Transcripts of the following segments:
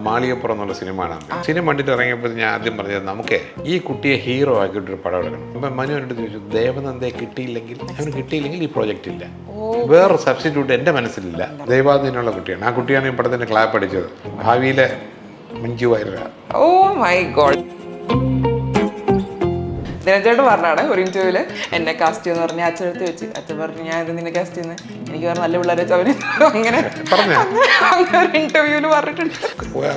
മാളികപ്പുറം എന്നുള്ള സിനിമയാണ്. സിനിമ കണ്ടിട്ട് ഇറങ്ങിയപ്പോൾ ഞാൻ ആദ്യം പറഞ്ഞത് നമുക്ക് ഈ കുട്ടിയെ ഹീറോ ആക്കിയിട്ടൊരു പടം എടുക്കണം. അപ്പം മനു എന്നോട് ചോദിച്ചു, ദേവനന്ദയെ കിട്ടിയില്ലെങ്കിൽ അവന് കിട്ടിയില്ലെങ്കിൽ ഈ പ്രോജക്റ്റ് ഇല്ല. വേറെ സബ്സ്റ്റിറ്റ്യൂട്ട് എൻ്റെ മനസ്സിലില്ല. ദേവാദിനുള്ള കുട്ടിയാണ്. ആ കുട്ടിയാണ് ഈ പടത്തിൻ്റെ ക്ലാപ്പ് അടിച്ചത്. ഭാവിയിലെ മഞ്ജു വാര്യരാണ്. Oh my God. ദിനചേട്ടൻ പറഞ്ഞാണ് ഒരു ഇന്റർവ്യൂല് എന്നെ കാസ്റ്റ് ചെയ്യുന്ന പറഞ്ഞ അച്ഛനടുത്ത് വെച്ച് അച്ഛൻ പറഞ്ഞു ഞാൻ ഇത് നിന്നെ കാസ്റ്റ് ചെയ്യുന്നത് എനിക്ക് പറഞ്ഞ നല്ല പിള്ളേരെ അവന് അങ്ങനെ ഒരു ഇന്റർവ്യൂല് പറഞ്ഞിട്ടുണ്ട്.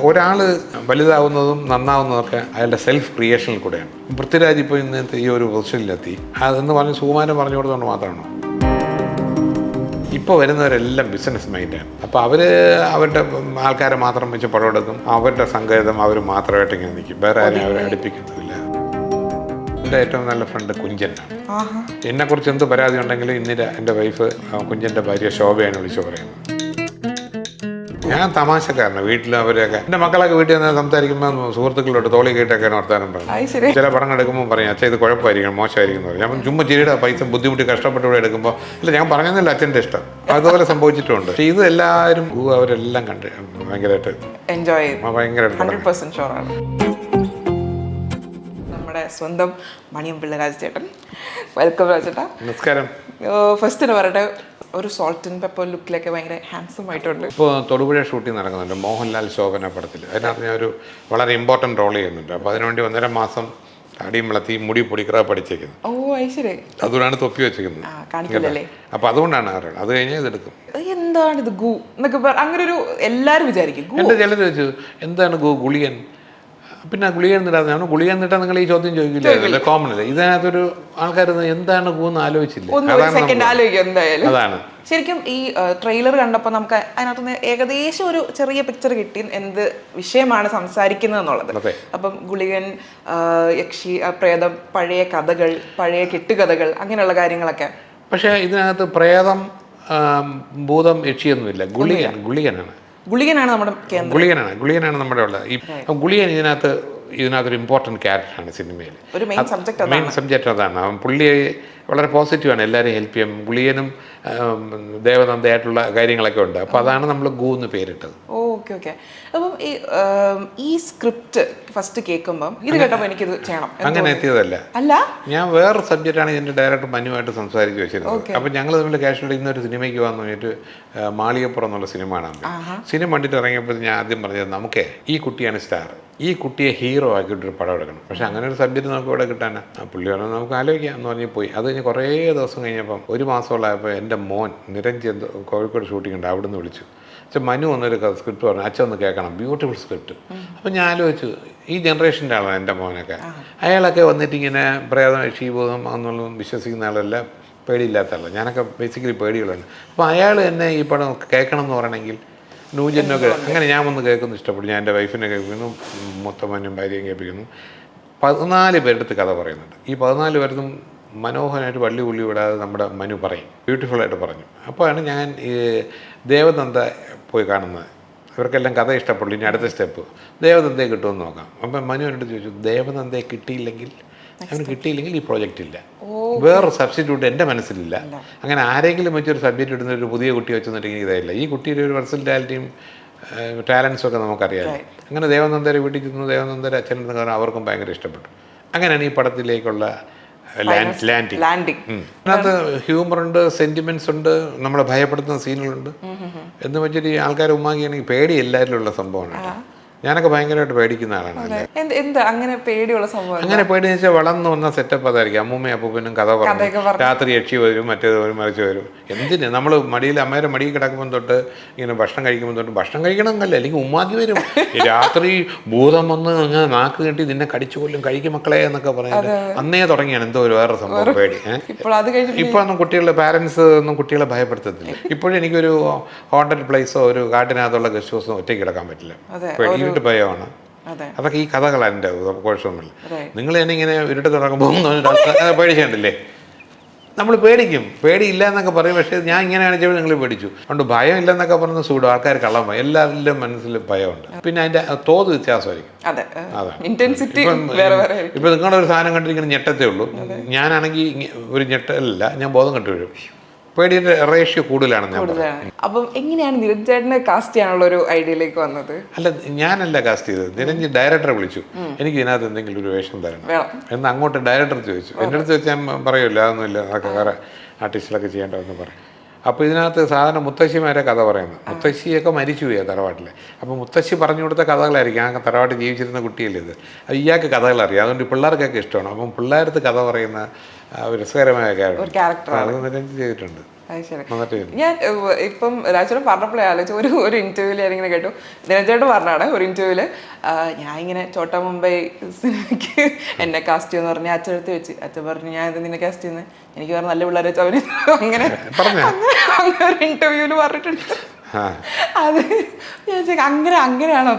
ഒരാള് വലുതാവുന്നതും നന്നാവുന്നതൊക്കെ അയാളുടെ സെൽഫ് ക്രിയേഷനിൽ കൂടെയാണ്. പൃഥ്വിരാജ് ഇപ്പോൾ ഇന്നത്തെ ഈ ഒരു പൊസിഷനിലെത്തി അതെന്ന് പറഞ്ഞ് സുകുമാരൻ പറഞ്ഞു കൊടുത്തുകൊണ്ട് മാത്രമാണോ? ഇപ്പോൾ വരുന്നവരെല്ലാം ബിസിനസ് മൈൻഡാണ്. അപ്പോൾ അവരുടെ ആൾക്കാരെ മാത്രം വെച്ച് പടം എടുക്കും. അവരുടെ സങ്കേതം അവർ മാത്രമായിട്ട് ഇങ്ങനെ നിൽക്കും. വേറെ ആരെയും അവരെ അടുപ്പിക്കത്തില്ല. എൻ്റെ ഏറ്റവും നല്ല ഫ്രണ്ട് കുഞ്ചനാണ്. എന്നെക്കുറിച്ച് എന്ത് പരാതി ഉണ്ടെങ്കിലും ഇന്നിര എൻ്റെ വൈഫ് കുഞ്ചൻ്റെ ഭാര്യ ശോഭയാണ് വിളിച്ചു പറയുന്നത്. ഞാൻ തമാശക്കാരനാണ്. വീട്ടിൽ അവരൊക്കെ എൻ്റെ മക്കളൊക്കെ വീട്ടിൽ നിന്ന് സംസാരിക്കുമ്പോൾ സുഹൃത്തുക്കളോട് തോളി കേട്ടൊക്കെയാണ് വർത്താനം പറയുന്നത്. ചില പടങ്ങൾ എടുക്കുമ്പോൾ പറയും അച്ഛൻ ഇത് കുഴപ്പമായിരിക്കണം, മോശമായിരിക്കും എന്ന് പറയും. ഞാൻ ചുമ്മാ ചിരിയുടെ പൈസ ബുദ്ധിമുട്ടി കഷ്ടപ്പെട്ടുകൂടെ എടുക്കുമ്പോൾ ഇല്ല ഞാൻ പറഞ്ഞതല്ല അച്ഛൻ്റെ ഇഷ്ടം. അതുപോലെ സംഭവിച്ചിട്ടുണ്ട്. പക്ഷേ ഇത് എല്ലാവരും അവരെല്ലാം കണ്ട് ഭയങ്കരമായിട്ട് എൻജോയ് ചെയ്യും. ഭയങ്കരമായിട്ട് 100% ഷുവറാണ്. സ്വന്തം മണിയമ്പിള്ള രാജചേട്ടൻ, വെൽക്കം രാജേട്ടാ. നമസ്കാരം. ഫസ്റ്റ് തന്നെ പറയട്ടെ, ഒരു സോൾട്ട് ആൻഡ് പെപ്പർ ലുക്കിലൊക്കെ ഭയങ്കര ഹാൻസം ആയിട്ടുണ്ട്. ഇപ്പോൾ തൊടുപുഴ ഷൂട്ടിംഗ് നടക്കുന്നുണ്ട് മോഹൻലാൽ ശോഭന പടത്തിൽ. അതിനകത്ത് ഞാൻ ഒരു വളരെ ഇമ്പോർട്ടൻറ്റ് റോൾ ചെയ്യുന്നുണ്ട്. അപ്പോൾ അതിനുവേണ്ടി 1.5 മാസം അടിയും വളർത്തി മുടി പൊടിക്കറ പഠിച്ചേക്കുന്നത്. ഓ ശരി. അതുകൊണ്ടാണ് തൊപ്പി വെച്ചേക്കുന്നത്. കാണിക്കില്ലല്ലേ? അപ്പോൾ അതുകൊണ്ടാണ് അറിയുന്നത്. അത് കഴിഞ്ഞാൽ ഇതെടുക്കും. എന്താണ് ഇത് ഗു എന്നൊക്കെ അങ്ങനെ ഒരു എല്ലാവരും വിചാരിക്കും. എൻ്റെ ചിലർ ചോദിച്ചു എന്താണ് ഗുളിയൻ. പിന്നെ ഗുളിക എന്നിട്ടാണ് ഗുളിക എന്നിട്ടാ നിങ്ങൾ ഈ ചോദ്യം ചോദിക്കില്ല, കോമൺ അല്ലേ. ഇതിനകത്തൊരു ആൾക്കാർ എന്താണ് കൂന്ന് ആലോചിച്ചില്ല. അതാണ് ശരിക്കും ഈ ട്രെയിലർ കണ്ടപ്പോൾ നമുക്ക് അതിനകത്തുനിന്ന് ഏകദേശം ഒരു ചെറിയ പിക്ചർ കിട്ടി എന്ത് വിഷയമാണ് സംസാരിക്കുന്നത് എന്നുള്ളത്. അപ്പം ഗുളികൻ, യക്ഷി, പ്രേതം, പഴയ കഥകൾ, പഴയ കെട്ടുകഥകൾ, അങ്ങനെയുള്ള കാര്യങ്ങളൊക്കെ. പക്ഷേ ഇതിനകത്ത് പ്രേതം, ഭൂതം, യക്ഷിയൊന്നുമില്ല. ഗുളികനാണ്. ഗുളികനാണ് ഗുളികനാണ് നമ്മുടെ ഉള്ളത്. ഈ ഗുളികൻ ഇതിനകത്തൊരു ഇമ്പോർട്ടൻറ്റ് ക്യാരക്ടറാണ് സിനിമയിൽ. മെയിൻ സബ്ജക്റ്റ് അതാണ്. അവൻ പുള്ളി വളരെ പോസിറ്റീവാണ്, എല്ലാവരെയും ഹെൽപ്പ് ചെയ്യും. ഗുളികനും ദേവനന്ദയായിട്ടുള്ള കാര്യങ്ങളൊക്കെ ഉണ്ട്. അപ്പോൾ അതാണ് നമ്മൾ ഗു എന്ന് പേരിട്ടത്. ഓക്കെ. അപ്പം ഈ സ്ക്രിപ്റ്റ് ഫസ്റ്റ് കേൾക്കുമ്പം ഇത് കേട്ടപ്പോൾ എനിക്കിത് ചെയ്യണം അങ്ങനെ എത്തിയതല്ല. അല്ല, ഞാൻ വേറൊരു സബ്ജക്റ്റാണ് ഇതിൻ്റെ ഡയറക്ടർ മനുവായിട്ട് സംസാരിച്ച് വെച്ചിരുന്നത്. അപ്പം ഞങ്ങൾ തമ്മിൽ കാഷ്വലി ഇന്നൊരു സിനിമയ്ക്ക് വന്നു കഴിഞ്ഞിട്ട് മാളികപ്പുറം എന്നുള്ള സിനിമയാണ്. സിനിമ കണ്ടിട്ട് ഇറങ്ങിയപ്പോൾ ഞാൻ ആദ്യം പറഞ്ഞത് നമുക്ക് ഈ കുട്ടിയാണ് സ്റ്റാർ, ഈ കുട്ടിയെ ഹീറോ ആക്കിയിട്ടൊരു പടം എടുക്കണം. പക്ഷെ അങ്ങനെ ഒരു സബ്ജക്റ്റ് നമുക്ക് ഇവിടെ കിട്ടാനാ. പുള്ളി പറഞ്ഞാൽ നമുക്ക് ആലോചിക്കാം എന്ന് പറഞ്ഞ് പോയി. അത് കഴിഞ്ഞ് കുറേ ദിവസം കഴിഞ്ഞപ്പം 1 മാസമുള്ളപ്പോൾ എൻ്റെ മോൻ നിരഞ്ജൻ കോഴിക്കോട് ഷൂട്ടിംഗ് ഉണ്ട്, അവിടെ നിന്ന് വിളിച്ചു. പക്ഷെ മനു വന്നൊരു സ്ക്രിപ്റ്റ് പറഞ്ഞു, അച്ഛൻ ഒന്ന് കേൾക്കണം, ബ്യൂട്ടിഫുൾ സ്ക്രിപ്റ്റ്. അപ്പം ഞാൻ ആലോചിച്ചു, ഈ ജനറേഷൻ്റെ ആളാണ് എൻ്റെ മോനൊക്കെ. അയാളൊക്കെ വന്നിട്ട് ഇങ്ങനെ പ്രേതം, യക്ഷീഭൂതം എന്നുള്ളതും വിശ്വസിക്കുന്ന ആളെല്ലാം പേടിയില്ലാത്ത ആളാണ്. ഞാനൊക്കെ ബേസിക്കലി പേടികളുണ്ട്. അപ്പോൾ അയാൾ എന്നെ ഈ പടം കേൾക്കണം എന്ന് പറയണമെങ്കിൽ ന്യൂജനൊക്കെ അങ്ങനെ ഞാൻ വന്ന് കേൾക്കുന്നു, ഇഷ്ടപ്പെട്ടു. ഞാൻ എൻ്റെ വൈഫിനെ കേൾപ്പിക്കുന്നു, മൊത്തം ഭാര്യയും കേൾപ്പിക്കുന്നു. 14 പേരെടുത്ത് കഥ പറയുന്നുണ്ട്. ഈ 14 പേർക്കും മനോഹരമായിട്ട് പുള്ളി വിടാതെ നമ്മുടെ മനു പറയും, ബ്യൂട്ടിഫുള്ളായിട്ട് പറഞ്ഞു. അപ്പോഴാണ് ഞാൻ ഈ ദേവനന്ദ പോയി കാണുന്നത്. ഇവർക്കെല്ലാം കഥ ഇഷ്ടപ്പെട്ടു. ഇനി അടുത്ത സ്റ്റെപ്പ് ദേവനന്ദയെ കിട്ടുമെന്ന് നോക്കാം. അപ്പം മനു എന്നോട് ചോദിച്ചു, ദേവനന്ദയെ കിട്ടിയില്ലെങ്കിൽ അവന് കിട്ടിയില്ലെങ്കിൽ ഈ പ്രോജക്റ്റ് ഇല്ല. വേറെ സബ്സ്റ്റിറ്റ്യൂട്ട് എൻ്റെ മനസ്സിലില്ല. അങ്ങനെ ആരെങ്കിലും വെച്ചൊരു സബ്ജക്റ്റ് ഇടുന്ന ഒരു പുതിയ കുട്ടി വെച്ചെന്നിട്ടുണ്ടെങ്കിൽ ഇതായില്ല. ഈ കുട്ടിയുടെ ഒരു വെർസറ്റാലിറ്റിയും ടാലൻസും ഒക്കെ നമുക്കറിയാം. അങ്ങനെ ദേവനന്ദരെ വീട്ടിൽ ചെന്നു. ദേവനന്ദരെ അച്ഛനെന്ന് കാരണം അവർക്കും ഭയങ്കര ഇഷ്ടപ്പെട്ടു. അങ്ങനെയാണ് ഈ പടത്തിലേക്കുള്ള ലാൻഡിങ്. അതിനകത്ത് ഹ്യൂമറുണ്ട്, സെന്റിമെന്റ്സ് ഉണ്ട്, നമ്മളെ ഭയപ്പെടുത്തുന്ന സീനുകളുണ്ട്. എന്ന് വെച്ചിട്ട് ആൾക്കാർ ഉമ്മാക്കിയാണെങ്കിൽ പേടി എല്ലാവരിലും ഉള്ള സംഭവമാണ്. ഞാനൊക്കെ ഭയങ്കരമായിട്ട് പേടിക്കുന്ന ആളാണ്. അങ്ങനെ പേടിയുള്ള സംഭവം, അങ്ങനെ പേടി വെച്ചാൽ വളർന്നു വന്ന സെറ്റപ്പ് അതായിരിക്കും. അമ്മൂമ്മയും അപ്പൂപ്പനും കഥ പറഞ്ഞു, രാത്രി യക്ഷി വരും, മറ്റേത് വരും, മറിച്ച് വരും. എന്തിന് നമ്മൾ മടിയിൽ അമ്മേരെ മടിയിൽ കിടക്കുമ്പോൾ തൊട്ട് ഇങ്ങനെ ഭക്ഷണം കഴിക്കുമ്പോൾ തൊട്ട് ഭക്ഷണം കഴിക്കണമെന്നല്ല, അല്ലെങ്കിൽ ഉമ്മാക്കി വരും. രാത്രി ഭൂതം വന്ന് അങ്ങനെ നാക്ക് കെട്ടി നിന്നെ കടിച്ചു കൊല്ലും, കഴിക്കും മക്കളെ എന്നൊക്കെ പറഞ്ഞാൽ അന്നേ തുടങ്ങിയാണ് എന്തോ ഒരു വേറെ സംഭവം പേടി. ഇപ്പൊ ഒന്നും കുട്ടികളുടെ പാരൻസ് ഒന്നും കുട്ടികളെ ഭയപ്പെടുത്തത്തില്ല. ഇപ്പോഴും എനിക്കൊരു ഹോണ്ടഡ് പ്ലേസോ ഒരു കാട്ടിനകത്തുള്ള ഗസ്റ്റ് ഹൗസോ ഒറ്റയ്ക്ക് കിടക്കാൻ പറ്റില്ല. പേടി ഭയമാണ്. അതൊക്കെ ഈ കഥകളാണ് എൻ്റെ കോഴ്സൊന്നുമില്ല. നിങ്ങൾ തന്നെ ഇങ്ങനെ ഇരുട്ട് തുടങ്ങുമ്പോൾ പേടിച്ചിട്ടില്ലേ? നമ്മൾ പേടിക്കും, പേടിയില്ല എന്നൊക്കെ പറയും. പക്ഷേ ഞാൻ ഇങ്ങനെ കാണിച്ചപ്പോൾ നിങ്ങൾ പേടിച്ചു. അതുകൊണ്ട് ഭയം ഇല്ലെന്നൊക്കെ പറഞ്ഞ സൂടും ആൾക്കാർ കള്ളം ഭയം, എല്ലാവരുടെ മനസ്സിൽ ഭയമുണ്ട്. പിന്നെ അതിൻ്റെ തോത് വ്യത്യാസമായിരിക്കും. ഇപ്പം നിങ്ങളൊരു സാധനം കണ്ടിരിക്കുന്ന ഞെട്ടത്തേ ഉള്ളൂ. ഞാനാണെങ്കിൽ ഒരു ഞെട്ടല്ല, ഞാൻ ബോധം കെട്ട് വീഴും. പേടിയുടെ റേഷ്യോ കൂടുതലാണ് ഞാൻ പറയുന്നത്. അപ്പം എങ്ങനെയാണ് നിരഞ്ജൻ ചേട്ടനെ കാസ്റ്റ് ചെയ്യാനുള്ള ഒരു ഐഡിയയിലേക്ക് വന്നത്? അല്ല, ഞാനല്ല കാസ്റ്റ് ചെയ്തത്. നിരഞ്ജൻ ഡയറക്ടറെ വിളിച്ചു, എനിക്ക് ഇതിനകത്ത് എന്തെങ്കിലും ഒരു വേഷം തരണം എന്ന് അങ്ങോട്ട് ഡയറക്ടർ ചോദിച്ചു. എൻ്റെ അടുത്ത് വെച്ച് ഞാൻ പറയുമല്ലോ, അതൊന്നുമില്ല, അതൊക്കെ വേറെ ആർട്ടിസ്റ്റിലൊക്കെ ചെയ്യേണ്ടതെന്ന് പറയും. അപ്പോൾ ഇതിനകത്ത് സാധാരണ മുത്തശ്ശിമാരെ കഥ പറയുന്നത്, മുത്തശ്ശിയൊക്കെ മരിച്ചുപോയി തറവാട്ടിൽ. അപ്പോൾ മുത്തശ്ശി പറഞ്ഞു കൊടുത്ത കഥകളായിരിക്കും. ആ തറവാട്ടിൽ ജീവിച്ചിരുന്ന കുട്ടിയല്ലേ ഇത്. ഇയാൾക്ക് കഥകൾ അറിയാം, അതുകൊണ്ട് പിള്ളേർക്കൊക്കെ ഇഷ്ടമാണ്. അപ്പം പിള്ളേർക്ക് കഥ പറയുന്ന രസകരമായ ക്യാരക്ടർ അത് നിരഞ്ജൻ ചെയ്തിട്ടുണ്ട്. ഞാൻ ഇപ്പം രാജേട്ടൻ പറഞ്ഞപ്പോഴേ ആലോചിച്ചു, ഒരു ഇന്റർവ്യൂവിൽ ഞാനിങ്ങനെ കേട്ടു, ദിനചേട്ടൻ പറഞ്ഞാണ് ഒരു ഇന്റർവ്യൂവിൽ, ഞാൻ ഇങ്ങനെ ചോട്ടാ മുംബൈ സിനിമയ്ക്ക് എന്നെ കാസ്റ്റ് ചെയ്യുമെന്ന് പറഞ്ഞ് അച്ഛനടുത്ത് വെച്ച്, അച്ഛൻ പറഞ്ഞു ഞാൻ ഇത് നിന്നെ കാസ്റ്റ് ചെയ്യുന്നത്, എനിക്ക് വേറെ നല്ല പിള്ളേരെ അവന് അങ്ങനെ ഒരു ഇന്റർവ്യൂവിൽ പറഞ്ഞിട്ടുണ്ട്. അത് അങ്ങനെയാണോ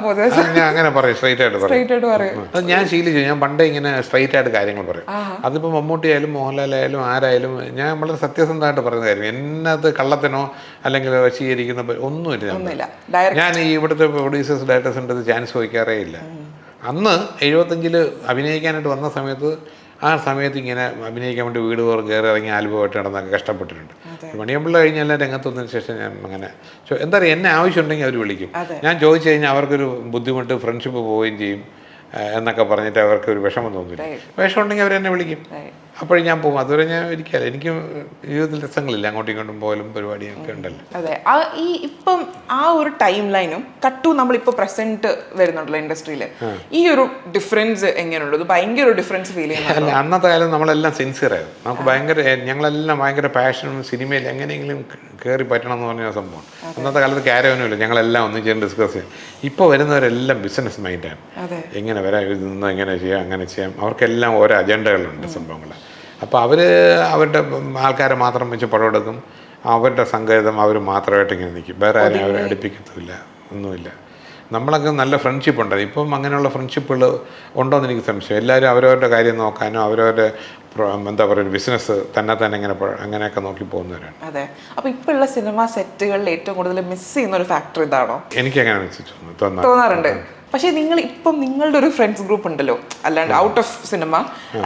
അങ്ങനെ പറയും, സ്ട്രൈറ്റ് ആയിട്ട് പറയും. അത് ഞാൻ ശീലിച്ചു. ഞാൻ പണ്ടേ ഇങ്ങനെ സ്ട്രൈറ്റ് ആയിട്ട് കാര്യങ്ങൾ പറയും. അതിപ്പോൾ മമ്മൂട്ടി ആയാലും മോഹൻലാലായാലും ആരായാലും ഞാൻ വളരെ സത്യസന്ധമായിട്ട് പറയുന്ന കാര്യം. എന്നത് കള്ളത്തിനോ അല്ലെങ്കിൽ വശീകരിക്കുന്ന ഒന്നുമില്ല. ഞാൻ ഈ ഇവിടുത്തെ പ്രൊഡ്യൂസേഴ്സ് ഡയറക്ടേഴ്സിൻ്റെ ചാൻസ് ചോദിക്കാറേ ഇല്ല. അന്ന് 75 അഭിനയിക്കാനായിട്ട് വന്ന സമയത്ത് ആ സമയത്ത് ഇങ്ങനെ അഭിനയിക്കാൻ വേണ്ടി വീട് തോറും കയറി ഇറങ്ങി ആൽബമായിട്ട് നടന്നൊക്കെ കഷ്ടപ്പെട്ടിട്ടുണ്ട്. മണിയമ്പിള്ള കഴിഞ്ഞെല്ലാം രംഗത്ത് വന്നതിന് ശേഷം ഞാൻ അങ്ങനെ എന്താ പറയുക, എന്നെ ആവശ്യമുണ്ടെങ്കിൽ അവർ വിളിക്കും. ഞാൻ ചോദിച്ചു കഴിഞ്ഞാൽ അവർക്കൊരു ബുദ്ധിമുട്ട്, ഫ്രണ്ട്ഷിപ്പ് പോവുകയും ചെയ്യും എന്നൊക്കെ പറഞ്ഞിട്ട് അവർക്ക് ഒരു വിഷമം തോന്നില്ല. വിഷമം ഉണ്ടെങ്കിൽ അവരെന്നെ വിളിക്കും, അപ്പോഴും ഞാൻ പോകും. അതുവരെ ഞാൻ ഇരിക്കാതെ, എനിക്ക് ജീവിതത്തിൽ രസങ്ങളില്ല, അങ്ങോട്ടും ഇങ്ങോട്ടും പോലും പരിപാടിയൊക്കെ ഉണ്ടല്ലോ. അതെ, ഈ ഇപ്പം ആ ഒരു ടൈം ലൈനും കട്ടു നമ്മളിപ്പോൾ പ്രസന്റ് വരുന്നുണ്ടല്ലോ ഇൻഡസ്ട്രിയിൽ, ഈ ഒരു ഡിഫറൻസ് എങ്ങനെയുള്ളത്? ഭയങ്കര ഒരു ഡിഫറൻസ് ഫീൽ ചെയ്യുന്നത്. അല്ല, അന്നത്തെ കാലം നമ്മളെല്ലാം സിൻസിയറായിരുന്നു. നമുക്ക് ഭയങ്കര, ഞങ്ങളെല്ലാം ഭയങ്കര പാഷനും സിനിമയിൽ എങ്ങനെയെങ്കിലും കയറി പറ്റണം എന്ന് പറഞ്ഞ സംഭവം. അന്നത്തെ കാലത്ത് ക്യാരവനുമില്ല, ഞങ്ങളെല്ലാം ഒന്നിച്ച് ഡിസ്കസ് ചെയ്യും. ഇപ്പോൾ വരുന്നവരെല്ലാം ബിസിനസ് മൈൻഡാണ്. എങ്ങനെ വരാം, ഇത് നിന്ന് എങ്ങനെ ചെയ്യാം, അങ്ങനെ ചെയ്യാം. അവർക്കെല്ലാം ഓരോ അജണ്ടകളുണ്ട്, സംഭവങ്ങൾ. അപ്പോൾ അവർ അവരുടെ ആൾക്കാരെ മാത്രം വെച്ച് പടം എടുക്കും. അവരുടെ സങ്കേതം അവർ മാത്രമായിട്ട് ഇങ്ങനെ നിൽക്കും, വേറെ ആരും അവരെ അടുപ്പിക്കത്തില്ല, ഒന്നുമില്ല. നമ്മളൊക്കെ നല്ല ഫ്രണ്ട്ഷിപ്പ് ഉണ്ട്. ഇപ്പം അങ്ങനെയുള്ള ഫ്രണ്ട്ഷിപ്പുകൾ ഉണ്ടോയെന്ന് എനിക്ക് സംശയം. എല്ലാവരും അവരവരുടെ കാര്യം നോക്കാനോ അവരവരുടെ എന്താ പറയുക ബിസിനസ് തന്നെ ഇങ്ങനെ അങ്ങനെയൊക്കെ നോക്കി പോകുന്നവരാണ്. അതെ. അപ്പോൾ ഇപ്പോഴുള്ള സിനിമ സെറ്റുകളിൽ ഏറ്റവും കൂടുതൽ മിസ് ചെയ്യുന്ന ഒരു ഫാക്ടർ ഇതാണോ? എനിക്കങ്ങനെ മിസ് തോന്നാറുണ്ട്. പക്ഷേ നിങ്ങൾ ഇപ്പം നിങ്ങളുടെ ഒരു ഫ്രണ്ട്സ് ഗ്രൂപ്പ് ഉണ്ടല്ലോ, അല്ലാണ്ട് ഔട്ട് ഓഫ് സിനിമ,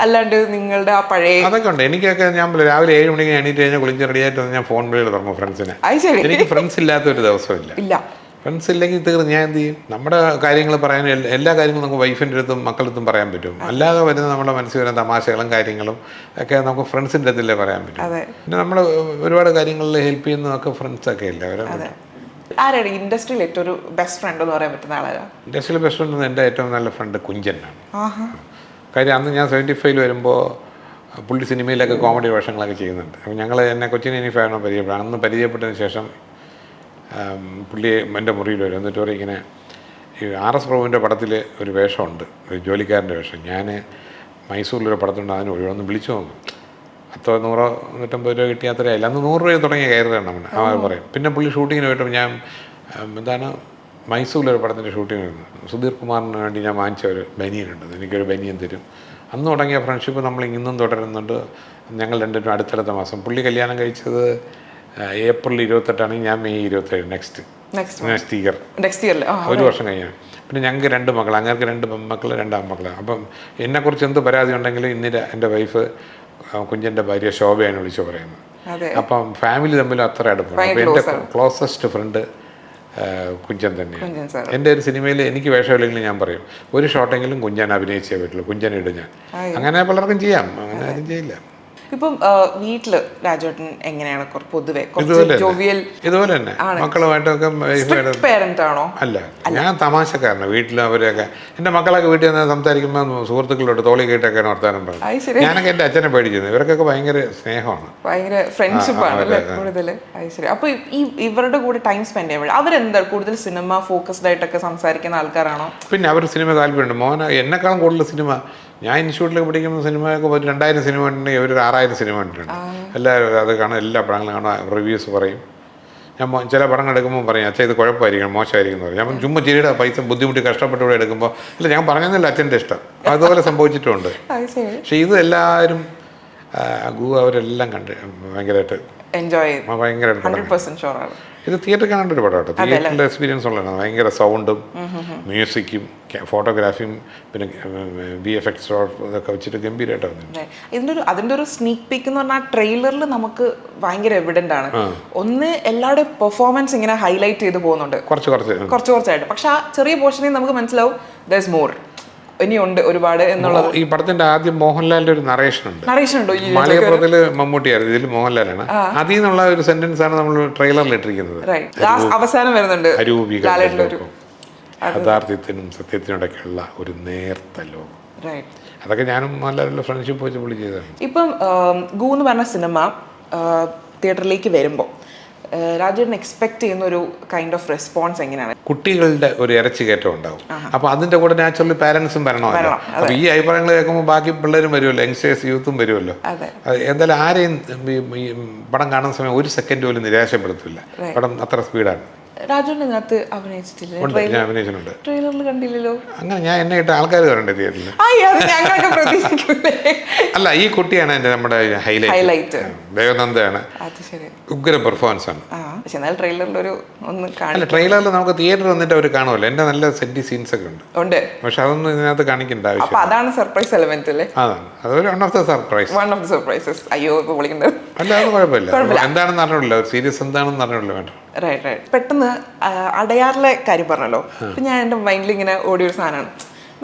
അല്ലാണ്ട് നിങ്ങളുടെ ആ പഴയ അതൊക്കെ ഉണ്ട്. എനിക്കൊക്കെ ഞാൻ രാവിലെ 7 മണിക്ക് എണീറ്റ് കഴിഞ്ഞാൽ കുളിച്ച് റെഡിയായിട്ട് ഞാൻ ഫോൺ വിളിയിൽ തുടങ്ങും ഫ്രണ്ട്സിനെ. എനിക്ക് ഫ്രണ്ട്സ് ഇല്ലാത്തൊരു ദിവസമില്ല. ഫ്രണ്ട്സ് ഇല്ലെങ്കിൽ തീർന്ന് ഞാൻ എന്ത് ചെയ്യും? നമ്മുടെ കാര്യങ്ങൾ പറയാൻ എല്ലാ കാര്യങ്ങളും നമുക്ക് വൈഫിൻ്റെ അടുത്തും മക്കളുടെ പറയാൻ പറ്റും. അല്ലാതെ വരുന്ന നമ്മുടെ മനസ്സിൽ വരുന്ന തമാശകളും കാര്യങ്ങളും ഒക്കെ നമുക്ക് ഫ്രണ്ട്സിൻ്റെ അടുത്തല്ലേ പറയാൻ പറ്റും. പിന്നെ നമ്മൾ ഒരുപാട് കാര്യങ്ങളിൽ ഹെൽപ്പ് ചെയ്യുന്നതൊക്കെ ഫ്രണ്ട്സൊക്കെ ഇല്ല. ആരാണ് ഇൻഡസ്ട്രിയിൽ ഏറ്റവും ഒരു ബെസ്റ്റ് ഫ്രണ്ട് എന്ന് പറയാൻ പറ്റുന്ന ആളാണ്? ഇൻഡസ്ട്രിയിൽ ബെസ്റ്റ് ഫ്രണ്ട് എൻ്റെ ഏറ്റവും നല്ല ഫ്രണ്ട് കുഞ്ചനാണ്. കാര്യം അന്ന് ഞാൻ 75 വരുമ്പോൾ പുള്ളി സിനിമയിലൊക്കെ കോമഡി വേഷങ്ങളൊക്കെ ചെയ്യുന്നുണ്ട്. അപ്പോൾ ഞങ്ങൾ എന്നെ കൊച്ചിനെ ഫാനോ പരിചയപ്പെടാം. അന്ന് പരിചയപ്പെട്ടതിന് ശേഷം പുള്ളി എൻ്റെ മുറിയിൽ വരും. എന്നിട്ട് പറയും ഇങ്ങനെ, ഈ RS പ്രഭുവിൻ്റെ പടത്തിൽ ഒരു വേഷമുണ്ട്, ഒരു ജോലിക്കാരൻ്റെ വേഷം. ഞാൻ മൈസൂരിലൊരു പടത്തുണ്ട്, അതിന് ഒഴിവൊന്ന് വിളിച്ചു നോക്കും. 100 150 രൂപ കിട്ടിയ അത്രയായില്ല. അന്ന് 100 രൂപ തുടങ്ങിയ കയറുകയാണ് അവൻ. അവർ പറയും. പിന്നെ പുള്ളി ഷൂട്ടിങ്ങിന് പോയിട്ട് ഞാൻ മൈസൂരിലൊരു പടത്തിൻ്റെ ഷൂട്ടിങ് വരുന്നു. സുധീർ കുമാറിന് വേണ്ടി ഞാൻ വാങ്ങിച്ച ഒരു ബനിയനുണ്ട്, എനിക്കൊരു ബനിയൻ തരും. അന്ന് തുടങ്ങിയ ഫ്രണ്ട്ഷിപ്പ് നമ്മൾ ഇന്നും തുടരുന്നുണ്ട്. ഞങ്ങൾ രണ്ടുപേരും അടുത്തടുത്ത മാസം. പുള്ളി കല്യാണം കഴിച്ചത് ഏപ്രിൽ 28 ഞാൻ മെയ് 27 നെക്സ്റ്റ് ഇയർ ഒരു വർഷം കഴിഞ്ഞാണ്. പിന്നെ ഞങ്ങൾക്ക് 2 മക്കൾ, അങ്ങേർക്ക് 2 പെൺമക്കൾ 2 ആൺമക്കളാണ്. അപ്പം എന്നെക്കുറിച്ച് എന്ത് പരാതി ഉണ്ടെങ്കിലും ഇന്ന് എൻ്റെ വൈഫ് കുഞ്ചൻ്റെ ഭാര്യ ശോഭയാണ് വിളിച്ചു പറയുന്നത്. അപ്പം ഫാമിലി തമ്മിൽ അത്ര അടുപ്പമാണ്. അപ്പോൾ എൻ്റെ ക്ലോസസ്റ്റ് ഫ്രണ്ട് കുഞ്ചൻ തന്നെയാണ്. എൻ്റെ ഒരു സിനിമയിൽ എനിക്ക് വേഷമില്ലെങ്കിലും ഞാൻ പറയും, ഒരു ഷോട്ടെങ്കിലും കുഞ്ചൻ അഭിനയിച്ചേ പറ്റുള്ളൂ, കുഞ്ചൻ ഇടും ഞാൻ. അങ്ങനെ പലർക്കും ചെയ്യാം, അങ്ങനെ ആരും ചെയ്യില്ല. ഇപ്പം വീട്ടില് രാജേട്ടൻ എങ്ങനെയാണ് പൊതുവെ ഇതുപോലെ തന്നെ മക്കളുമായിട്ടൊക്കെ? പേരന്റ് ആണോ? അല്ല, ഞാൻ തമാശക്കാരനാണ്. വീട്ടിൽ അവരൊക്കെ എൻ്റെ മക്കളൊക്കെ വീട്ടിൽ നിന്ന് സംസാരിക്കുമ്പോൾ സുഹൃത്തുക്കളോട് തോളി കേട്ടൊക്കെയാണ് വർത്താനം പറയുന്നത്. ഞാനൊക്കെ എൻ്റെ അച്ഛനെ പേടിക്കുന്നത്. ഇവർക്കൊക്കെ ഭയങ്കര സ്നേഹമാണ്, ഭയങ്കര ഫ്രണ്ട്ഷിപ്പാണ് കൂടുതൽ. അപ്പൊ ഇവരുടെ കൂടെ ടൈം സ്പെൻഡ് ചെയ്യുമ്പോൾ അവരെന്താ കൂടുതൽ സിനിമ ഫോക്കസ്ഡ് ആയിട്ടൊക്കെ സംസാരിക്കുന്ന ആൾക്കാരാണോ? പിന്നെ അവർ സിനിമ താല്പര്യമുണ്ട്. മോനെ എന്നെക്കാളും കൂടുതൽ സിനിമ. ഞാൻ ഇൻസ്റ്റിറ്റ്യൂട്ടിലൊക്കെ പഠിക്കുന്ന സിനിമയൊക്കെ ഒരു 2000 സിനിമ ഉണ്ടെങ്കിൽ ഒരു 6000 സിനിമ കണ്ടിട്ടുണ്ട്. എല്ലാവരും അത് കാണാൻ, എല്ലാ പടങ്ങളും കാണാൻ റിവ്യൂസ് പറയും. ഞാൻ ചില പടങ്ങൾ എടുക്കുമ്പോൾ പറയും, അച്ഛൻ ഇത് കുഴപ്പമായിരിക്കണം, മോശമായിരിക്കും എന്ന് പറയും. ഞാൻ ചുമ്മാ ചിരിയുടെ പൈസ ബുദ്ധിമുട്ടി കഷ്ടപ്പെട്ട് എടുക്കുമ്പോൾ ഇല്ല, ഞാൻ പറഞ്ഞതല്ല അച്ഛൻ്റെ ഇഷ്ടം, അതുപോലെ സംഭവിച്ചിട്ടുണ്ട്. പക്ഷെ ഇത് എല്ലാവരും അവരെല്ലാം കണ്ട് ഭയങ്കരമായിട്ട് എൻജോയ് ഭയങ്കരമായിട്ട് ഇത് തിയേറ്ററിൽ കാണേണ്ട ഒരു പടം കേട്ടോ. തിയേറ്ററിൽ എക്സ്പീരിയൻസ് ഉള്ളതാണ്. ഭയങ്കര സൗണ്ടും മ്യൂസിക്കും ഫോട്ടോഗ്രാഫിയും പിന്നെ VFX ഇതൊക്കെ വെച്ചിട്ട് ഗംഭീരമായിട്ടാണ്. അതിൻ്റെ ഒരു സ്നീക്ക് പീക്ക് എന്ന് പറഞ്ഞാൽ ട്രെയിലറിൽ നമുക്ക് ഭയങ്കര എവിഡൻ്റ് ആണ്. ഒന്ന് എല്ലാവരുടെയും പെർഫോമൻസ് ഇങ്ങനെ ഹൈലൈറ്റ് ചെയ്ത് പോകുന്നുണ്ട് കുറച്ചായിട്ട്. പക്ഷെ ആ ചെറിയ പോർഷനിൽ നമുക്ക് മനസ്സിലാവും ദർ ഇസ് മോർ, ഇനിയുണ്ട് ഒരുപാട് എന്നുള്ളത്. ഈ പടത്തിന്റെ ആദ്യം മോഹൻലാലിന്റെ ഒരു നറേഷൻ ഉണ്ട്. മലയപ്പുറത്തില് മമ്മൂട്ടിയായിരുന്നു, ഇതിൽ മോഹൻലാലാണ്. അതിൽ നിന്നുള്ള ഒരു സെന്റൻസ് ആണ് നമ്മൾ ട്രെയിലറിൽ ഇട്ടിരിക്കുന്നത്. അവസാനം വരുന്നുണ്ട് യഥാർത്ഥത്തിനും സത്യത്തിനിടയ്ക്കുള്ള ഒരു നേർത്ത ലോകം. അതൊക്കെ ഞാനും മോഹൻലാലിന്റെ ഫ്രണ്ട്ഷിപ്പ് വെച്ച് പുള്ളി ചെയ്തതാണ്. ഇപ്പം ഗൂ എന്ന് പറഞ്ഞ സിനിമ തിയേറ്ററിലേക്ക് വരുമ്പോൾ രാജേട്ടൻ എക്സ്പെക്ട് ചെയ്യുന്ന ഒരു കൈൻഡ് ഓഫ് റെസ്പോൺസ് എങ്ങനെയാണ്? കുട്ടികളുടെ ഒരു ഇറച്ചി കയറ്റം ഉണ്ടാവും. അപ്പൊ അതിന്റെ കൂടെ നാച്ചുറലി പാരന്റ്സും വരണമല്ലോ. അപ്പൊ ഈ അഭിപ്രായങ്ങൾ കേൾക്കുമ്പോൾ ബാക്കി പിള്ളേരും വരുമല്ലോ, യങ്സ്റ്റേഴ്സ് യൂത്തും വരുമല്ലോ. എന്തായാലും ആരെയും ഈ പടം കാണുന്ന സമയം ഒരു സെക്കൻഡ് പോലും നിരാശപ്പെടുത്തില്ല. പടം അത്ര സ്പീഡാണ്. രാജുവിന്റെ ഇതിനകത്ത് അഭിനയിച്ചിട്ടില്ല? ഞാൻ അഭിനയിച്ചിട്ടുണ്ട്. ട്രെയിലറിൽ കണ്ടില്ലല്ലോ. അങ്ങനെ ഞാൻ എന്നെ ഇട്ട് ആൾക്കാർ വരണ്ടേ തിയേറ്ററിൽ? അല്ല, ഈ കുട്ടിയാണ് എന്റെ നമ്മുടെ ഹൈലൈറ്റ്. ദേവനന്ദയാണ്. ഉഗ്ര പെർഫോമൻസ് ആണ്. അല്ല, ട്രെയിലറിൽ നമുക്ക് തിയേറ്ററിൽ വന്നിട്ട് അവർ കാണുമല്ലോ. എന്റെ നല്ല സെന്റി സീൻസ് ഒക്കെ ഉണ്ട്. പക്ഷെ അതൊന്നും ഇതിനകത്ത് കാണിക്കേണ്ട ആവശ്യം. അതാണ് സർപ്രൈസ് എലമെന്റ് അല്ലേ? അതാണ്, അതൊരു വൺ ഓഫ് ദ സർപ്രൈസസ്. അയ്യോ, അല്ല, അത് കുഴപ്പമില്ല. എന്താണെന്ന് അറിഞ്ഞില്ല, ഒരു സീരീസ് എന്താണെന്ന് അറിഞ്ഞില്ല. വേണ്ട, പെട്ടെന്ന് അടയാറിലെ കാര്യം പറഞ്ഞല്ലോ. അപ്പൊ ഞാൻ എൻ്റെ മൈൻഡിൽ ഇങ്ങനെ ഓടിയൊരു സാധനമാണ്,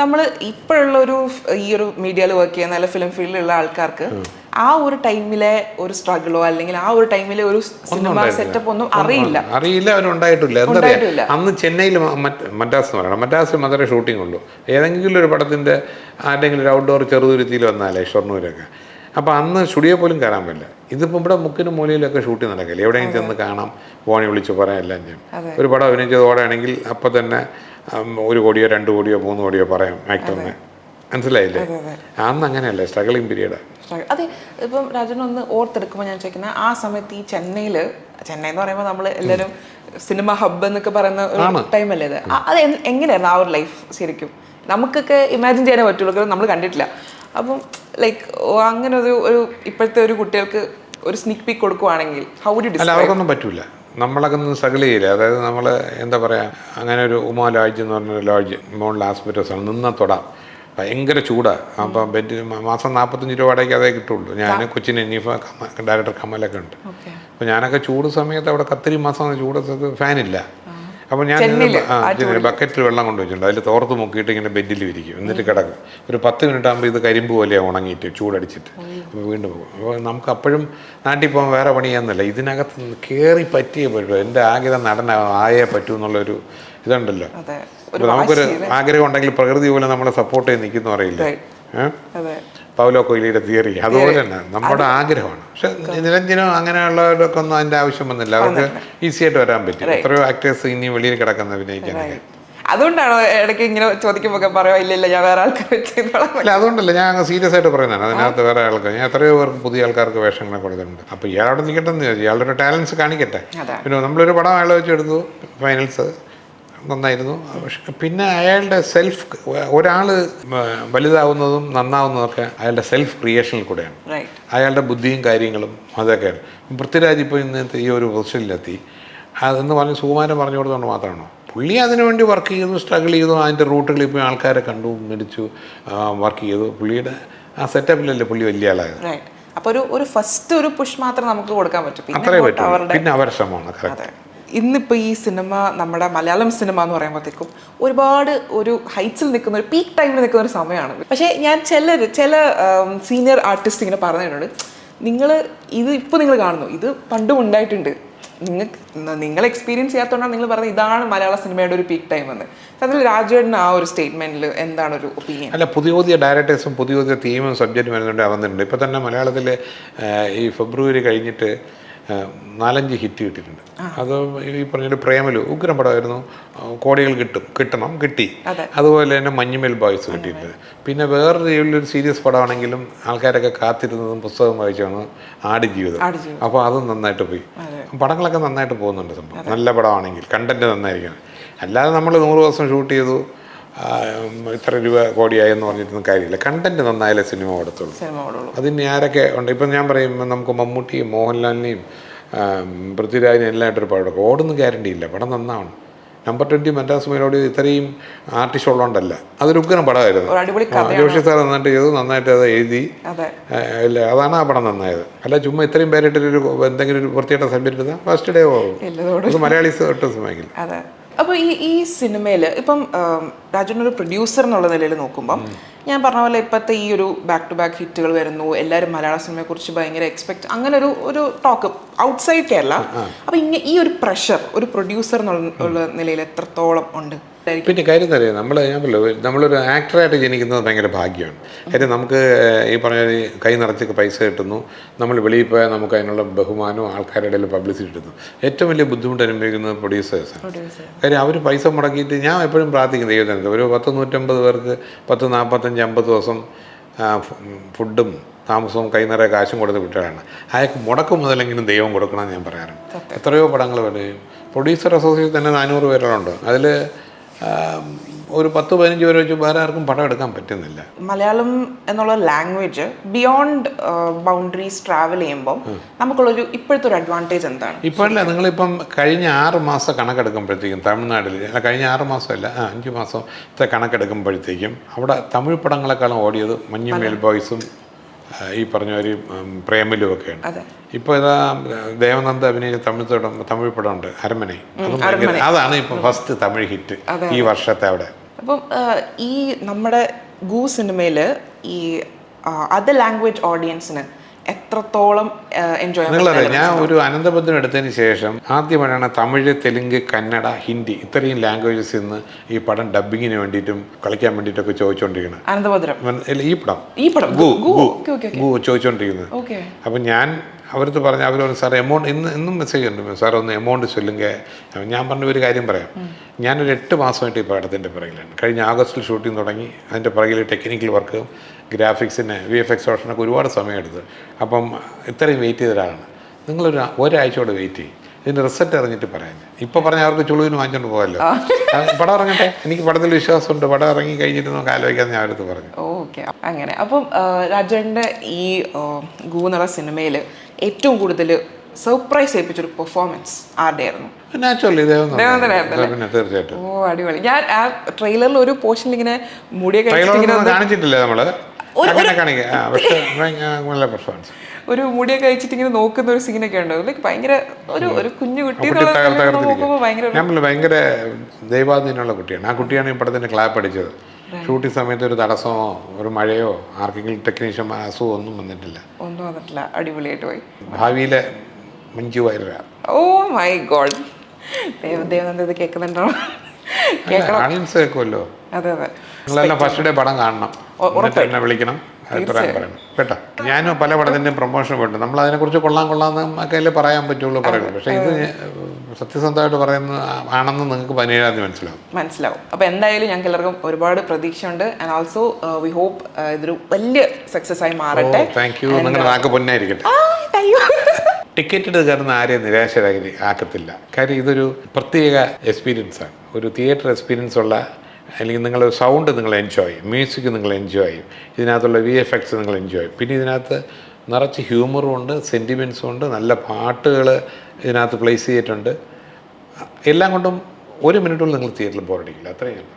നമ്മൾ ഇപ്പോഴുള്ള ഈ ഒരു മീഡിയയിൽ വർക്ക് ചെയ്യുന്ന നല്ല ഫിലിം ഫീൽഡിലുള്ള ആൾക്കാർക്ക് ആ ഒരു ടൈമിലെ ഒരു സ്ട്രഗിളോ അല്ലെങ്കിൽ ആ ഒരു ടൈമിലെ ഒരു സിനിമ സെറ്റപ്പ് ഒന്നും അറിയില്ല. അവരുണ്ടായിട്ടില്ല. എന്താ പറയുക, അന്ന് ചെന്നൈയിൽ മദ്രാസ് എന്ന് പറയണം, മദ്രാസിൽ മാത്രമേ ഷൂട്ടിംഗ് ഉള്ളൂ. ഏതെങ്കിലും ഒരു പടത്തിന്റെ ആരുടെങ്കിലും ഒരു ഔട്ട്ഡോർ ചെറുതുരുത്തിയിൽ വന്നാലേ ഷൊർണൂരൊക്കെ. അപ്പോൾ അന്ന് സ്റ്റുഡിയോ പോലും കയറാൻ പറ്റില്ല. ഇതിപ്പോൾ ഇവിടെ മുക്കിനും മൂലയിലൊക്കെ ഷൂട്ടിംഗ് നടക്കില്ല. എവിടെയെങ്കിലും ചെന്ന് കാണാം, ഫോണിൽ വിളിച്ച് പറയാം, എല്ലാം ചെയ്യും. ഒരു പടം അഭിനയിച്ചത് ഓടാണെങ്കിൽ അപ്പം തന്നെ 1 കോടിയോ 2 കോടിയോ 3 കോടിയോ പറയാം ആക്ടറിന്. മനസ്സിലായില്ലേ? അന്ന് അങ്ങനെയല്ലേ, സ്ട്രഗിളിങ് പീരീഡാണ്. അതെ. ഇപ്പം രാജൻ ഒന്ന് ഓർത്തെടുക്കുമ്പോൾ ഞാൻ ചോദിക്കുന്നത്, ആ സമയത്ത് ഈ ചെന്നൈ എന്ന് പറയുമ്പോൾ നമ്മൾ എല്ലാവരും സിനിമ ഹബ്ബ് എന്നൊക്കെ പറയുന്ന ഒരു ടൈമല്ലേ അത്? അത് എങ്ങനെയായിരുന്നു ആ ഒരു ലൈഫ്? ശരിക്കും നമുക്കൊക്കെ ഇമാജിൻ ചെയ്യാനേ പറ്റുള്ളൂ, നമ്മൾ കണ്ടിട്ടില്ല. അപ്പം ലൈക്ക് അങ്ങനെ ഒരു ഇപ്പോഴത്തെ ഒരു കുട്ടികൾക്ക് ഒരു സ്നീക്ക് പീക്ക് കൊടുക്കുവാണെങ്കിൽ ഹൗ വുഡ് യു ഡിസ്ക്രൈബ്? അല്ല, അവർക്കൊന്നും പറ്റില്ല. നമ്മളൊക്കെ ഒന്നും സ്ട്രഗിൾ ചെയ്യില്ല. അതായത് നമ്മൾ എന്താ പറയുക, അങ്ങനെ ഒരു ഉമാ ലോഡ്ജ് എന്ന് പറഞ്ഞൊരു ലോഡ്ജ് മോളിൽ ആസ്പിറ്റൽസാണ്, നിന്ന തൊടാം, ഭയങ്കര ചൂടാണ്. അപ്പം ബെഡിന് മാസം 45 രൂപ വാടകയ്ക്ക് അതേ കിട്ടുള്ളൂ. ഞാൻ കൊച്ചിൻ എനീഫ ഡയറക്ടർ കമലൊക്കെ ഉണ്ട്. അപ്പോൾ ഞാനൊക്കെ ചൂട് സമയത്ത് അവിടെ കത്തിരി മാസം ചൂട് ഫാനില്ല. അപ്പോൾ ഞാൻ ബക്കറ്റിൽ വെള്ളം കൊണ്ടുവച്ചിട്ടുണ്ട്, അതിൽ തോർത്ത് മുക്കിയിട്ട് ഇങ്ങനെ ബെഡിൽ വിരിക്കും, എന്നിട്ട് കിടക്കും. ഒരു 10 മിനിറ്റ് ആകുമ്പോൾ ഇത് കരിമ്പ് പോലെയാണ് ഉണങ്ങിയിട്ട് ചൂടടിച്ചിട്ട്. അപ്പോൾ വീണ്ടും പോകും. അപ്പോൾ നമുക്ക് അപ്പോഴും നാട്ടിൽ പോകാൻ വേറെ പണി ചെയ്യുന്നില്ല, ഇതിനകത്ത് കയറി പറ്റിയേ പറ്റുമോ, എൻ്റെ ആഗ്രഹം നടനായേ പറ്റൂ എന്നുള്ളൊരു ഇതുണ്ടല്ലോ. അപ്പോൾ നമുക്കൊരു ആഗ്രഹം ഉണ്ടെങ്കിൽ പ്രകൃതി പോലെ നമ്മളെ സപ്പോർട്ട് ചെയ്ത് നിൽക്കുന്നു പറയില്ലേ, പൗലോ കൊയ്ലിയുടെ തിയറി. അതുപോലെ തന്നെ നമ്മുടെ ആഗ്രഹമാണ്. പക്ഷെ നിരഞ്ജനോ അങ്ങനെയുള്ളവരൊക്കെ ഒന്നും അതിൻ്റെ ആവശ്യം വന്നില്ല. അവർക്ക് ഈസി ആയിട്ട് വരാൻ പറ്റും. എത്രയോ ആക്ടേഴ്സ് ഇനി വെളിയിൽ കിടക്കുന്ന അഭിനയിക്കാനൊക്കെ. അതുകൊണ്ടാണോ ഇടയ്ക്ക് ഇങ്ങനെ ചോദിക്കുമ്പോൾ പറയാം ഇല്ല ഞാൻ വേറെ ആൾക്കാർ അല്ല, അതുകൊണ്ടല്ല, ഞാൻ അങ്ങ് സീരിയസ് ആയിട്ട് പറയുന്നതാണ്. അതിനകത്ത് വേറെ ആൾക്കാർ, ഞാൻ എത്രയോ പേർക്ക് പുതിയ ആൾക്കാർക്ക് വേഷങ്ങളെ കൊടുത്തിട്ടുണ്ട്. അപ്പോൾ ഇയാളവിടെ നിൽക്കട്ടെന്ന് ചോദിച്ചു, ഇയാളുടെ ഒരു ടാലൻസ് കാണിക്കട്ടെ. പിന്നെ നമ്മളൊരു പടം അയാളെ വെച്ചെടുത്തു, ഫൈനൽസ് നന്നായിരുന്നു. പക്ഷെ പിന്നെ അയാളുടെ ഒരാൾ വലുതാവുന്നതും നന്നാവുന്നതൊക്കെ അയാളുടെ സെൽഫ് ക്രിയേഷനിൽ കൂടെയാണ്. അയാളുടെ ബുദ്ധിയും കാര്യങ്ങളും അതൊക്കെയാണ്. പൃഥ്വിരാജ് ഇപ്പോൾ ഇന്നത്തെ ഈ ഒരു പൊസിഷനിലെത്തി അതെന്ന് പറഞ്ഞ് സുകുമാരൻ പറഞ്ഞു കൊടുത്തുകൊണ്ട് മാത്രമാണോ? പുള്ളി അതിനുവേണ്ടി വർക്ക് ചെയ്തു, സ്ട്രഗിൾ ചെയ്തു, അതിൻ്റെ റൂട്ടുകളിൽ ഇപ്പോൾ ആൾക്കാരെ കണ്ടു, മേടിച്ചു, വർക്ക് ചെയ്തു. പുള്ളിയുടെ ആ സെറ്റപ്പിലല്ലേ പുള്ളി വലിയ ആളായത്. അപ്പോൾ ഒരു ഫസ്റ്റ് ഒരു പുഷ് മാത്രം നമുക്ക് കൊടുക്കാൻ പറ്റും, അത്രേ പറ്റും. പിന്നെ അവരുടെ ശ്രമമാണ്. കറക്റ്റ്. ഇന്നിപ്പോൾ ഈ സിനിമ, നമ്മുടെ മലയാളം സിനിമ എന്ന് പറയുമ്പോഴത്തേക്കും ഒരുപാട് ഒരു ഹൈറ്റ്സിൽ നിൽക്കുന്ന ഒരു പീക്ക് ടൈമിൽ നിൽക്കുന്ന ഒരു സമയമാണ്. പക്ഷേ ഞാൻ ചില സീനിയർ ആർട്ടിസ്റ്റ് ഇങ്ങനെ പറഞ്ഞിട്ടുണ്ട്, ഇപ്പോൾ നിങ്ങൾ കാണുന്നു, ഇത് പണ്ടും ഉണ്ടായിട്ടുണ്ട്, നിങ്ങൾ എക്സ്പീരിയൻസ് ചെയ്യാത്തതുകൊണ്ടാണ് നിങ്ങൾ പറഞ്ഞത് ഇതാണ് മലയാള സിനിമയുടെ ഒരു പീക്ക് ടൈം എന്ന്. അതിൽ രാജേട്ടന് ആ ഒരു സ്റ്റേറ്റ്മെന്റിൽ എന്താണ് ഒരു ഒപ്പീനിയൻ? അല്ല, പുതിയ ഡയറക്ടേഴ്സും പുതിയ തീമും സബ്ജക്റ്റും വരുന്നുണ്ട്, വന്നിട്ടുണ്ട്. ഇപ്പം തന്നെ മലയാളത്തിൽ ഈ ഫെബ്രുവരി കഴിഞ്ഞിട്ട് 4-5 ഹിറ്റ് കിട്ടിയിട്ടുണ്ട്. അത് ഈ പറഞ്ഞൊരു പ്രേമലു ഉഗ്രം പടമായിരുന്നു, കോടികൾ കിട്ടി. അതുപോലെ തന്നെ മഞ്ഞുമേൽ ബോയ്സ് കിട്ടിയിട്ടുണ്ട്. പിന്നെ വേറൊരു സീരിയസ് പടമാണെങ്കിലും ആൾക്കാരൊക്കെ കാത്തിരുന്നതും പുസ്തകം വായിച്ചാണ് ആടുജീവിതം. അപ്പോൾ അതും നന്നായിട്ട് പോയി. പടങ്ങളൊക്കെ നന്നായിട്ട് പോകുന്നുണ്ട്. സംഭവം നല്ല പടമാണെങ്കിൽ കണ്ടന്റ് നന്നായിരിക്കണം. അല്ലാതെ നമ്മൾ 100 ദിവസം ഷൂട്ട് ചെയ്തു ഇത്ര രൂപ കോടിയായെന്ന് പറഞ്ഞിട്ടൊന്നും കാര്യമില്ല. കണ്ടന്റ് നന്നായാലേ സിനിമ ഓടത്തുള്ളൂ. അതിന് ആരൊക്കെ ഉണ്ട്? ഇപ്പം ഞാൻ പറയുമ്പോൾ നമുക്ക് മമ്മൂട്ടിയും മോഹൻലാലിനെയും പൃഥ്വിരാജിന് എല്ലായിട്ടൊരു പടം ഓടുന്ന ഗ്യാരണ്ടി ഇല്ല, പടം നന്നാവണം. നമ്പർ 20 മദ്രാസ് മേലോടി ഇത്രയും ആർട്ടിസ്റ്റ് ഉള്ളതുകൊണ്ടല്ല, അതൊരു ഉഗ്രം പടമായിരുന്നു. ജോഷി സാർ നന്നായിട്ട് ചെയ്തു, നന്നായിട്ട് അത് എഴുതി, അല്ല അതാണ് ആ പടം നന്നായത്. അല്ല ചുമ്മാ ഇത്രയും പേരിട്ടൊരു എന്തെങ്കിലും ഒരു വൃത്തിയായിട്ട സബ്ജക്റ്റ് എടുത്താൽ ഫസ്റ്റ് ഡേ പോകും. അത് മലയാളീസ് ഒട്ടും സമയമില്ല. അപ്പോൾ ഈ സിനിമയിൽ ഇപ്പം രാജുവിനൊരു പ്രൊഡ്യൂസർ എന്നുള്ള നിലയിൽ നോക്കുമ്പം ഞാൻ പറഞ്ഞ പോലെ ഇപ്പോഴത്തെ ഈ ഒരു ബാക്ക് ടു ബാക്ക് ഹിറ്റുകൾ വരുന്നു, എല്ലാവരും മലയാള സിനിമയെക്കുറിച്ച് ഭയങ്കര അങ്ങനെ ഒരു ടോക്ക് ഔട്ട്സൈഡ് കേരള. അപ്പം ഈ ഒരു പ്രഷർ ഒരു പ്രൊഡ്യൂസർ എന്നുള്ള നിലയിൽ എത്രത്തോളം ഉണ്ട്? പിന്നെ കാര്യം എന്താ അറിയാം, നമ്മളൊരു ആക്ടറായിട്ട് ജനിക്കുന്നത് ഭയങ്കര ഭാഗ്യമാണ്. കാര്യം നമുക്ക് ഈ പറഞ്ഞ കൈ നിറച്ചൊക്കെ പൈസ കിട്ടുന്നു, നമ്മൾ വെളിയിൽ പോയാൽ നമുക്ക് അതിനുള്ള ബഹുമാനവും ആൾക്കാരുടെ ഇടയിൽ പബ്ലിസിറ്റി കിട്ടുന്നു. ഏറ്റവും വലിയ ബുദ്ധിമുട്ട് അനുഭവിക്കുന്നത് പ്രൊഡ്യൂസേഴ്സാണ്. കാര്യം അവർ പൈസ മുടക്കിയിട്ട്, ഞാൻ എപ്പോഴും പ്രാർത്ഥിക്കുന്നത് ദൈവത്തിനകത്ത് ഒരു 100-150 പേർക്ക് 10-40-50 ദിവസം ഫുഡും താമസവും കൈ നിറയെ കാശും കൊടുത്ത് വിട്ടതാണ്. അയാൾക്ക് മുടക്കം മുതലെങ്കിലും ദൈവം കൊടുക്കണമെന്ന് ഞാൻ പറയാറുണ്ട്. എത്രയോ പടങ്ങൾ വരും. പ്രൊഡ്യൂസർ അസോസിയേഷൻ തന്നെ 400 പേരോളുണ്ട്. അതിൽ ഒരു 10-15 പേര് വെച്ച് വേറെ ആർക്കും പടം എടുക്കാൻ പറ്റുന്നില്ല. മലയാളം എന്നുള്ള ലാംഗ്വേജ് ബിയോണ്ട് ബൗണ്ടറീസ് ട്രാവൽ ചെയ്യുമ്പോൾ നമുക്കുള്ളൊരു ഇപ്പോഴത്തെ ഒരു അഡ്വാൻറ്റേജ് എന്താണ്? ഇപ്പോഴല്ല, നിങ്ങളിപ്പം കഴിഞ്ഞ 6 മാസം കണക്കെടുക്കുമ്പോഴത്തേക്കും തമിഴ്നാട്ടിൽ, കഴിഞ്ഞ 6 മാസമല്ല 5 മാസത്തെ കണക്കെടുക്കുമ്പോഴത്തേക്കും അവിടെ തമിഴ് പടങ്ങളെക്കാളും ഓടിയത് മഞ്ഞുമേൽ ബോയ്സും ഈ പറഞ്ഞ ഒരു പ്രേമലും ഒക്കെയാണ്. ഇപ്പോൾ ഇതാ ദേവനന്ദ അഭിനയിച്ച തമിഴ് പടമുണ്ട് അരമനെ, അതാണ് ഇപ്പം ഫസ്റ്റ് തമിഴ് ഹിറ്റ് ഈ വർഷത്തെ അവിടെ. അപ്പം ഈ നമ്മുടെ ഗൂ സിനിമയിൽ ഈ അതർ ലാംഗ്വേജ് ഓഡിയൻസിന് എത്രത്തോളം എൻജോയ്? നിങ്ങളറിയാം, ഞാൻ ഒരു അനന്തഭദ്രം എടുത്തതിന് ശേഷം ആദ്യമായിട്ടാണ് തമിഴ്, തെലുങ്ക്, കന്നഡ, ഹിന്ദി ഇത്രയും ലാംഗ്വേജസ് ഇന്ന് ഈ പടം ഡബിങ്ങിന് വേണ്ടിയിട്ടും കളിക്കാൻ വേണ്ടിയിട്ടൊക്കെ ചോദിച്ചുകൊണ്ടിരിക്കുന്നത്. അനന്തഭദ്രം ഈ പടം ഗൂ ചോദിച്ചുകൊണ്ടിരിക്കുന്നത്. അപ്പം ഞാൻ അവരടുത്ത് പറഞ്ഞു, അവർ സാർ എമൗണ്ട് ഇന്നും മെസ്സേജ് ഉണ്ട്, സാർ ഒന്ന് എമൗണ്ട് ചൊല്ലുങ്ക. ഞാൻ പറഞ്ഞ ഒരു കാര്യം പറയാം, ഞാനൊരു 8 മാസമായിട്ട് ഈ പടത്തിൻ്റെ പിറകിലാണ്. കഴിഞ്ഞ ആഗസ്റ്റിൽ ഷൂട്ടിംഗ് തുടങ്ങി, അതിൻ്റെ പിറകിൽ ടെക്നിക്കൽ വർക്ക്, ഗ്രാഫിക്സിന്, VFX ഓപ്ഷനൊക്കെ ഒരുപാട് സമയമെടുത്ത്. അപ്പം ഇത്രയും വെയിറ്റ് ചെയ്ത ഒരാളാണ്. നിങ്ങളൊരു ഒരാഴ്ചയോടെ വെയിറ്റ് ചെയ്യും, ഇതിൻ്റെ റിസൾട്ട് അറിഞ്ഞിട്ട് പറയാൻ. ഇപ്പോൾ പറഞ്ഞാൽ അവർക്ക് ചുളുവിന് വാങ്ങിച്ചുകൊണ്ട് പോകാമല്ലോ. പടം ഇറങ്ങട്ടെ, എനിക്ക് പടത്തിൽ വിശ്വാസമുണ്ട്, പടം ഇറങ്ങി കഴിഞ്ഞിട്ട് നമുക്ക് ആലോചിക്കാമെന്ന് ഞാൻ അടുത്ത് പറഞ്ഞു. ഓക്കെ, അങ്ങനെ. അപ്പം രാജേഷിൻ്റെ ഈ ഗൂ എന്നുള്ള സിനിമയിൽ ഏറ്റവും കൂടുതൽ സർപ്രൈസ് ചെയ്യിപ്പിച്ചൊരു പെർഫോമൻസ് ആരുടെ ആയിരുന്നു? നാച്ചുറലി തീർച്ചയായിട്ടും. ഓ അടിപൊളി. ഞാൻ ആ ട്രെയിലറിൽ ഒരു പോർഷനിൽ ഇങ്ങനെ മുടിയൊക്കെ കാണിച്ചിട്ടില്ല നമ്മള്, ഒരു മുടിയൊക്കെ കഴിച്ചിട്ട് ഇങ്ങനെ നോക്കുന്ന ഒരു സീനൊക്കെ ഉണ്ട്. ലൈക്ക് ഭയങ്കര ഒരു കുഞ്ഞു കുട്ടി ഭയങ്കര ദൈവാധീനമുള്ള കുട്ടിയാണ്. ആ കുട്ടിയാണ് ഈ പടത്തിന് ക്ലാപ്പ് അടിച്ചത്. ഷൂട്ടിംഗ് സമയത്ത് ഒരു തടസ്സമോ ഒരു മഴയോ ആർക്കെങ്കിലും ടെക്നീഷ്യൻ അസുഖം ഒന്നും വന്നിട്ടില്ല. അടിപൊളിയായിട്ട് പോയി. ഭാവിയിലെ Manju Warrier. Oh my God, Devananda ഇത് കേൾക്കുന്നുണ്ടോ? ഓഡിയൻസ് കേൾക്കുമല്ലോ. അതെ അതെ, നിങ്ങളെല്ലാം ഫസ്റ്റ് ഡേ പടം കാണണം, എന്നെ വിളിക്കണം, അഭിപ്രായം പറയണം കേട്ടോ. ഞാനും പല പടത്തിൻ്റെയും പ്രൊമോഷൻ പോയിട്ട് നമ്മൾ അതിനെക്കുറിച്ച് കൊള്ളാമെന്ന് ഒക്കെ അല്ലേ പറയാൻ പറ്റുള്ളൂ പറയുള്ളൂ. പക്ഷേ ഇത് സത്യസന്ധമായിട്ട് പറയുന്നത് ആണെന്ന് നിങ്ങൾക്ക് 17-ാം തീയതി മനസ്സിലാവും. അപ്പോൾ എന്തായാലും ഞങ്ങൾക്ക് എല്ലാവർക്കും ഒരുപാട് പ്രതീക്ഷയുണ്ട്. ആൻഡ് ഓൾസോ വി ഹോപ്പ് ഇതൊരു വലിയ സക്സസ് ആയി മാറട്ടെ. Thank you. നിങ്ങളുടെ നാക്ക് പൊന്നായിരിക്കട്ടെ. ടിക്കറ്റ് എടുത്ത് കയറുന്ന ആരെയും നിരാശരാക്കി ആക്കത്തില്ല. കാര്യം ഇതൊരു പ്രത്യേക എക്സ്പീരിയൻസാണ്, ഒരു തിയേറ്റർ എക്സ്പീരിയൻസ് ഉള്ള, അല്ലെങ്കിൽ നിങ്ങളൊരു സൗണ്ട് നിങ്ങൾ എൻജോയ് ചെയ്യും, മ്യൂസിക് നിങ്ങൾ എൻജോയ് ചെയ്യും, ഇതിനകത്തുള്ള VFX നിങ്ങൾ എൻജോയ് ചെയ്യും. പിന്നെ ഇതിനകത്ത് നിറച്ച് ഹ്യൂമറും ഉണ്ട്, സെൻറ്റിമെൻസും ഉണ്ട്, നല്ല പാട്ടുകൾ ഇതിനകത്ത് പ്ലേസ് ചെയ്തിട്ടുണ്ട്. എല്ലാം കൊണ്ടും 1 മിനിറ്റുള്ളിൽ നിങ്ങൾ തിയേറ്ററിൽ ബോറടിക്കില്ല, അത്രയും.